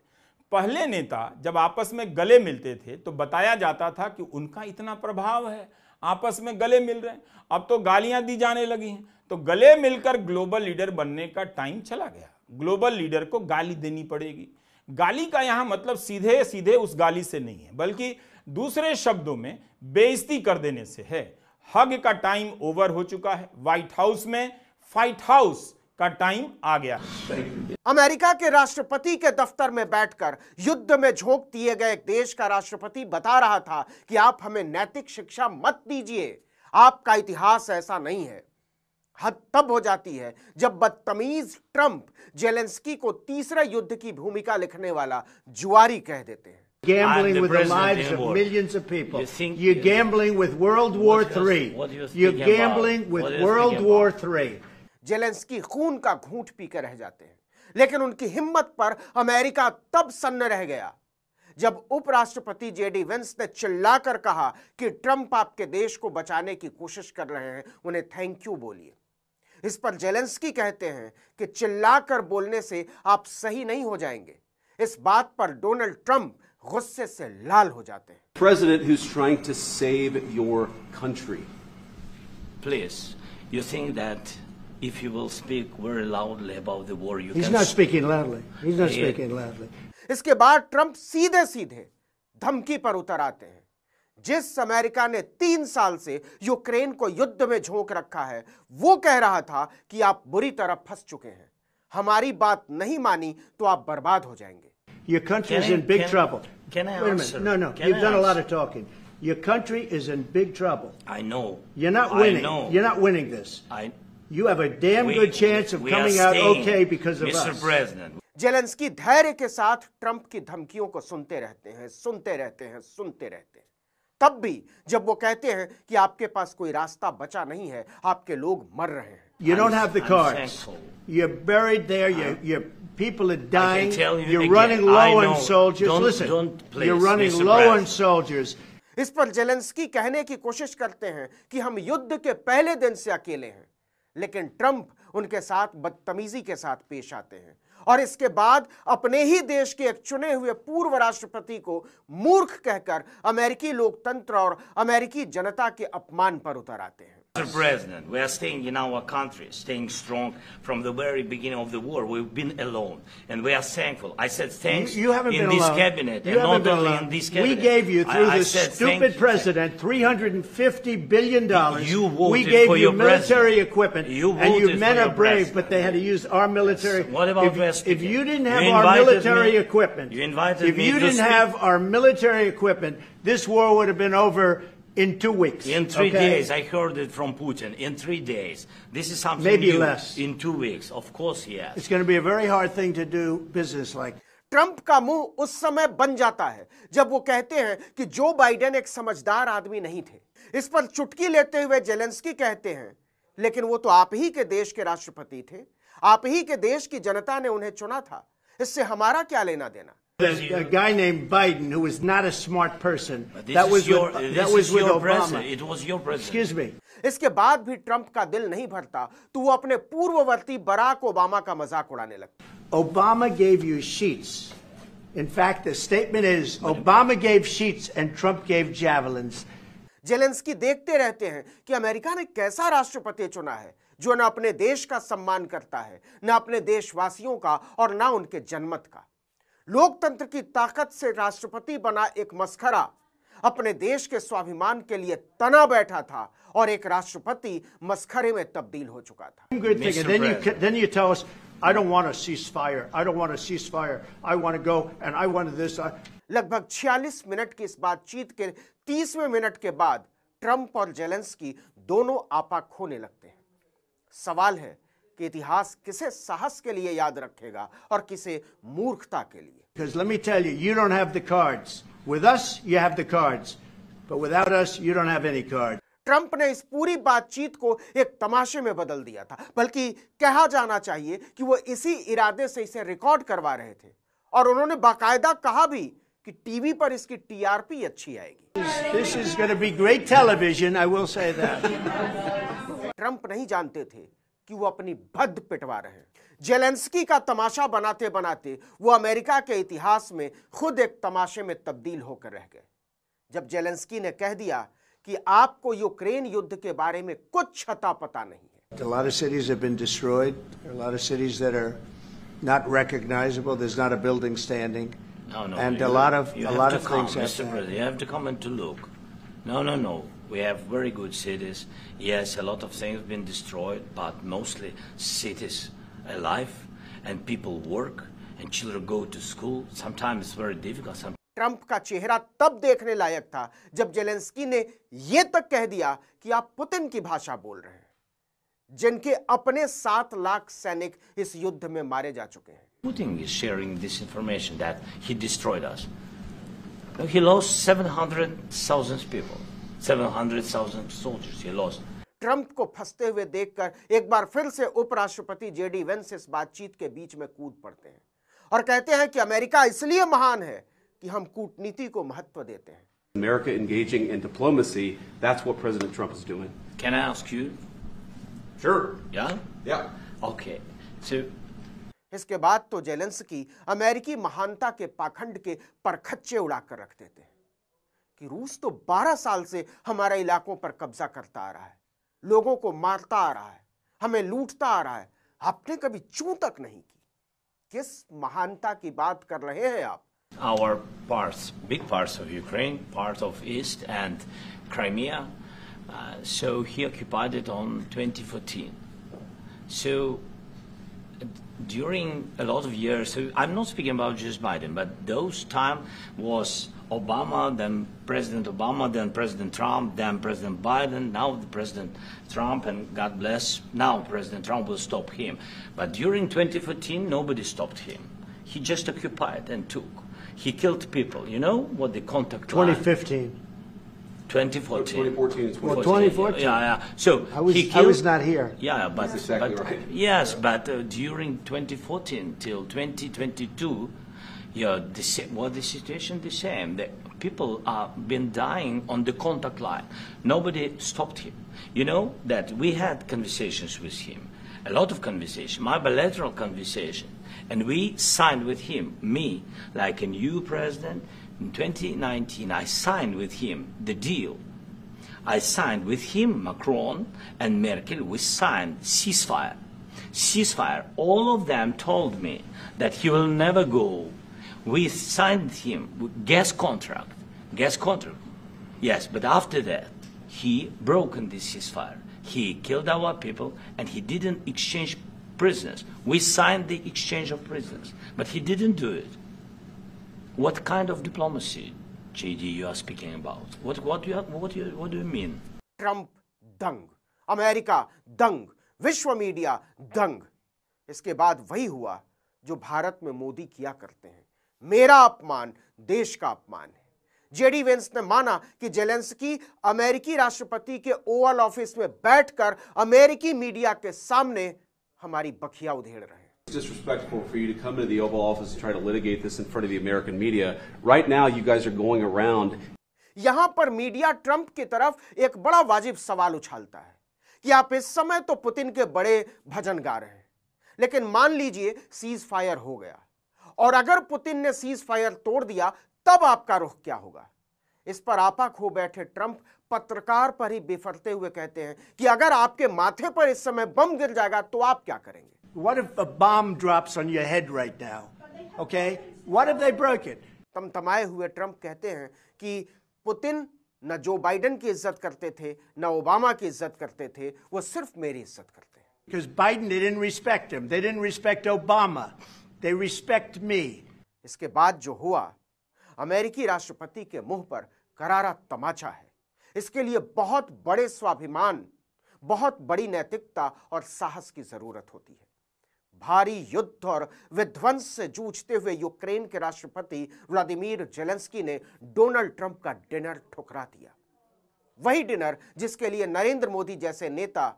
पहले नेता जब आपस में गले मिलते थे तो बताया जाता था कि उनका इतना प्रभाव है, आपस में गले मिल रहे हैं। अब तो गालियां दी जाने लगी हैं। तो गले मिलकर ग्लोबल लीडर बनने का टाइम चला गया। ग्लोबल लीडर को गाली देनी पड़ेगी। गाली का यहां मतलब सीधे सीधे उस गाली से नहीं है, बल्कि दूसरे शब्दों में बेइज्जती कर देने से है। हग का टाइम ओवर हो चुका है। व्हाइट हाउस में फाइट हाउस का टाइम आ गया। अमेरिका के राष्ट्रपति के दफ्तर में बैठकर युद्ध में झोंक दिए गए एक देश का राष्ट्रपति बता रहा था कि आप हमें नैतिक शिक्षा मत दीजिए, आपका इतिहास ऐसा नहीं है। हद तब हो जाती है जब बदतमीज ट्रंप ज़ेलेंस्की को तीसरे युद्ध की भूमिका लिखने वाला जुआरी कह देते हैं। Gambling with the lives of millions of people. You're gambling with World War III. You're gambling with World War III. Zelensky खून का घूंट पीकर रह जाते हैं, लेकिन उनकी हिम्मत पर अमेरिका तब सन्न रह गया जब उपराष्ट्रपति जेडी वेंस ने चिल्लाकर कहा कि ट्रंप आपके देश को बचाने की कोशिश कर रहे हैं, उन्हें थैंक यू बोलिए। इस पर जेलेंस्की कहते हैं कि चिल्लाकर बोलने से आप सही नहीं हो जाएंगे। इस बात पर डोनाल्ड ट्रंप गुस्से से लाल हो जाते हैं। President who's trying to save your country. Please, you think that if you will speak very loudly about the war, you can... He's not speaking loudly. He's not speaking loudly. इसके बाद Trump सीधे सीधे धमकी पर उतर आते हैं। जिस अमेरिका ने 3 साल से यूक्रेन को युद्ध में झोंक रखा है, वो कह रहा था कि आप बुरी तरह फंस चुके हैं, हमारी बात नहीं मानी तो आप बर्बाद हो जाएंगे। Your country is in big trouble. Can I Wait a answer? minute. No. You've done a lot of talking. Your country is in big trouble. I know. You're not winning. I know. You're not winning this. You have a damn good chance of coming out okay because of us. Mr. President. Zelensky धैर्य के साथ Trump की धमकियों को सुनते रहते हैं, सुनते रहते हैं, सुनते रहते हैं। तब भी जब वो कहते हैं कि आपके पास कोई रास्ता बचा नहीं है, आपके लोग मर रहे हैं। You don't have the cards. You're buried there. Your people are dying. You're running low on soldiers. Listen, you're running low on soldiers. इस पर जेलेंस्की कहने की कोशिश करते हैं कि हम युद्ध के पहले दिन से अकेले हैं, लेकिन ट्रंप उनके साथ बदतमीजी के साथ पेश आते हैं और इसके बाद अपने ही देश के एक चुने हुए पूर्व राष्ट्रपति को मूर्ख कहकर अमेरिकी लोकतंत्र और अमेरिकी जनता के अपमान पर उतर आते हैं। Mr. President, we are staying in our country, staying strong from the very beginning of the war. We've been alone, and we are thankful. I said thanks you haven't in been this alone. cabinet, you and not been only alone. in this cabinet. We gave you, through I this said stupid president, $350 billion. You voted we gave for you your military president. equipment, You and you voted men for are your brave, president. but they had to use our military. What about if you didn't have You our invited military me- equipment, you invited if me you to didn't speak. have our military equipment, this war would have been over in 2 weeks. In 3 okay? days, I heard it from Putin. In 3 days, this is something Maybe new. less. In 2 weeks, of course, yes. It's going to be a very hard thing to do business like. Trump का मुंह उस समय बन जाता है जब वो कहते हैं कि जो बाइडेन एक समझदार आदमी नहीं थे। इस पर चुटकी लेते हुए जेलेंस्की कहते हैं, लेकिन वो तो आप ही के देश के राष्ट्रपति थे, आप ही के देश की जनता ने उन्हें चुना था, इससे हमारा क्या लेना देना। A guy named Biden, who was not a smart person, This that was is your, with, this that was is with your Obama. president. It was your president. Excuse me. इसके बाद भी ट्रंप का दिल नहीं भरता तो वो अपने पूर्ववर्ती बराक ओबामा का मजाक उड़ाने लगते। Obama gave you sheets. In fact, the statement is Obama gave sheets and Trump gave javelins. Zelensky देखते रहते हैं कि अमेरिका ने कैसा राष्ट्रपति चुना है जो न अपने देश का सम्मान करता है, न अपने देशवासियों का और न उनके जनमत का। लोकतंत्र की ताकत से राष्ट्रपति बना एक मस्खरा अपने देश के स्वाभिमान के लिए तना बैठा था और एक राष्ट्रपति मस्खरे में तब्दील हो चुका था। Then you tell us, I don't want a ceasefire. I don't want a ceasefire. I want to go and I want this. लगभग 46 मिनट की इस बातचीत के 30वें मिनट के बाद ट्रंप और जेलेंस्की दोनों आपा खोने लगते हैं। सवाल है कि इतिहास किसे साहस के लिए याद रखेगा और किसे मूर्खता के लिए। Because let me tell you, you don't have the cards. With us, you have the cards. But without us, you don't have any cards. Trump ने इस पूरी बातचीत को एक तमाशे में बदल दिया था, बल्कि कहा जाना चाहिए कि वो इसी इरादे से इसे रिकॉर्ड करवा रहे थे और उन्होंने बाकायदा कहा भी कि टीवी पर इसकी टीआरपी अच्छी आएगी। This is going to be great television, I will say that. Trump नहीं जानते थे कि वो अपनी भद्द पिटवा रहे हैं। जेलेंस्की का तमाशा बनाते बनाते वो अमेरिका के इतिहास में खुद एक तमाशे में तब्दील होकर रह गए। जब जेलेंस्की ने कह दिया कि आपको यूक्रेन युद्ध के बारे में कुछ अता पता नहीं है। A lot of cities have been destroyed. There are a lot of cities that are not recognizable. There's not a building standing. No, and a lot of things Mr. President, you have to come and to look. No. We have very good cities. Yes, a lot of things have been destroyed, but mostly cities alive and people work and children go to school. Sometimes it's very difficult. Trump का चेहरा तब देखने लायक था जब Zelensky ने यह तक कह दिया कि आप पुतिन की भाषा बोल रहे हैं, जिनके अपने 7 लाख सैनिक इस युद्ध में मारे जा चुके हैं। Putin is sharing this information that he destroyed us. He lost 700,000 people, 700,000 soldiers he lost. Trump को फंसते हुए देखकर एक बार फिर से उपराष्ट्रपति जेडी वेंस इस बातचीत के बीच में कूद पड़ते हैं और कहते हैं कि अमेरिका इसलिए महान है कि हम कूटनीति को महत्व देते हैं। America engaging in diplomacy, that's what President Trump is doing. Can I ask you? Sure. Yeah? Yeah. Okay. So इसके बाद तो जेलेंस्की अमेरिकी महानता के पाखंड के परखच्चे उड़ाकर रख देते हैं कि रूस तो 12 साल से हमारे इलाकों पर कब्जा करता आ रहा है, लोगों को मारता आ रहा है, हमें लूटता आ रहा है, आपने कभी चूं तक नहीं की। किस महानता की बात कर रहे हैं आप? Our parts, big parts of Ukraine, parts of East and Crimea, so he occupied it on 2014. So during a lot of years, so I'm not speaking about just Biden, but those time was Obama, then President Obama, then President Trump, then President Biden, now the President Trump, and God bless, now President Trump will stop him. But during 2014, nobody stopped him. He just occupied and took. He killed people. You know what the contact 2015. 2014. 2014. Well, 2014. Yeah. So I was not here. Yeah, but, That's exactly right. Yes, but during 2014 till 2022, what the situation the same. The people are been dying on the contact line. Nobody stopped him. You know that we had conversations with him, a lot of conversation, my bilateral conversation, and we signed with him. Me, like a new president. In 2019, I signed with him the deal. I signed with him, Macron and Merkel, we signed ceasefire. Ceasefire. All of them told me that he will never go. We signed him with gas contract. Gas contract. Yes, but after that, he broken this ceasefire. He killed our people and he didn't exchange prisoners. We signed the exchange of prisoners, but he didn't do it. What kind of diplomacy, JD, you are speaking about? What do you mean? Trump दंग, America दंग, विश्व media दंग। इसके बाद वही हुआ जो भारत में मोदी किया करते हैं। मेरा अपमान देश का अपमान है। जेडी वेंस ने माना कि जेलेंस्की अमेरिकी राष्ट्रपति के ओवल ऑफिस में बैठकर अमेरिकी मीडिया के सामने हमारी बखिया उधेड़ रहे हैं। It's disrespectful for you to come into the Oval Office and try to litigate this in front of the American media. Right now, you guys are going around. यहां पर मीडिया ट्रंप की तरफ एक बड़ा वाजिब सवाल उछालता है कि आप इस समय तो पुतिन के बड़े भजन गा रहे हैं, लेकिन मान लीजिए सीज फायर हो गया और अगर पुतिन ने सीज फायर तोड़ दिया तब आपका रुख क्या होगा? इस पर आपा खो बैठे ट्रंप पत्रकार पर ही बेफरते हुए कहते हैं कि अगर आपके माथे पर इस समय बम गिर जाएगा तो आप क्या करेंगे? What if a bomb drops on your head right now? Okay? What if they broke it? तमतमाए हुए ट्रंप कहते हैं कि पुतिन न जो बाइडेन की इज्जत करते थे न ओबामा की इज्जत करते थे, वो सिर्फ मेरी इज्जत करते हैं। Because Biden, they didn't respect him. They didn't respect Obama. They respect me. इसके बाद जो हुआ, अमेरिकी राष्ट्रपति के मुंह पर करारा तमाचा है। इसके लिए बहुत बड़े स्वाभिमान, बहुत बड़ी नैतिकता और साहस की जरूरत होती है। भारी युद्ध और विध्वंस से जूझते हुए यूक्रेन के राष्ट्रपति व्लादिमीर जेलेंस्की ने डोनाल्ड ट्रंप का डिनर ठुकरा दिया। वही डिनर जिसके लिए नरेंद्र मोदी जैसे नेता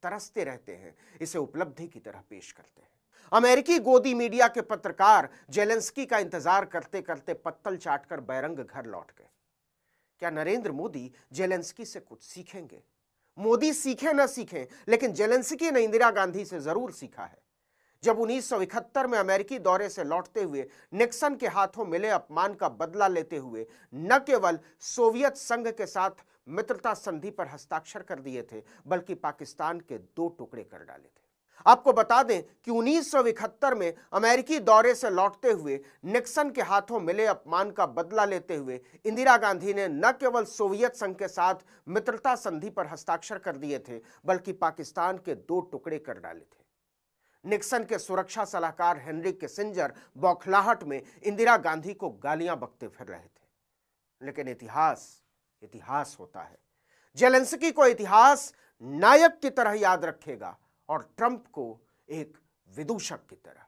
तरसते रहते हैं, इसे उपलब्धि की तरह पेश करते हैं। अमेरिकी गोदी मीडिया के पत्रकार जेलेंस्की का इंतजार करते करते पत्तल चाटकर बैरंग घर लौट गए। क्या नरेंद्र मोदी जेलेंस्की से कुछ सीखेंगे? मोदी सीखे न सीखें, लेकिन जेलेंस्की ने इंदिरा गांधी से जरूर सीखा है। जब 1971 में अमेरिकी दौरे से लौटते हुए निक्सन के हाथों मिले अपमान का बदला लेते हुए न केवल सोवियत संघ के साथ मित्रता संधि पर हस्ताक्षर कर दिए थे, बल्कि पाकिस्तान के 2 टुकड़े कर डाले थे। आपको बता दें कि 1971 में अमेरिकी दौरे से लौटते हुए निक्सन के हाथों मिले अपमान का बदला लेते हुए इंदिरा गांधी ने न केवल सोवियत संघ के साथ मित्रता संधि पर हस्ताक्षर कर दिए थे, बल्कि पाकिस्तान के 2 टुकड़े कर डाले थे। निक्सन के सुरक्षा सलाहकार हेनरी किसिंजर बौखलाहट में इंदिरा गांधी को गालियां बकते फिर रहे थे। लेकिन इतिहास होता है। जेलेंस्की को इतिहास नायक की तरह याद रखेगा और ट्रंप को एक विदूषक की तरह।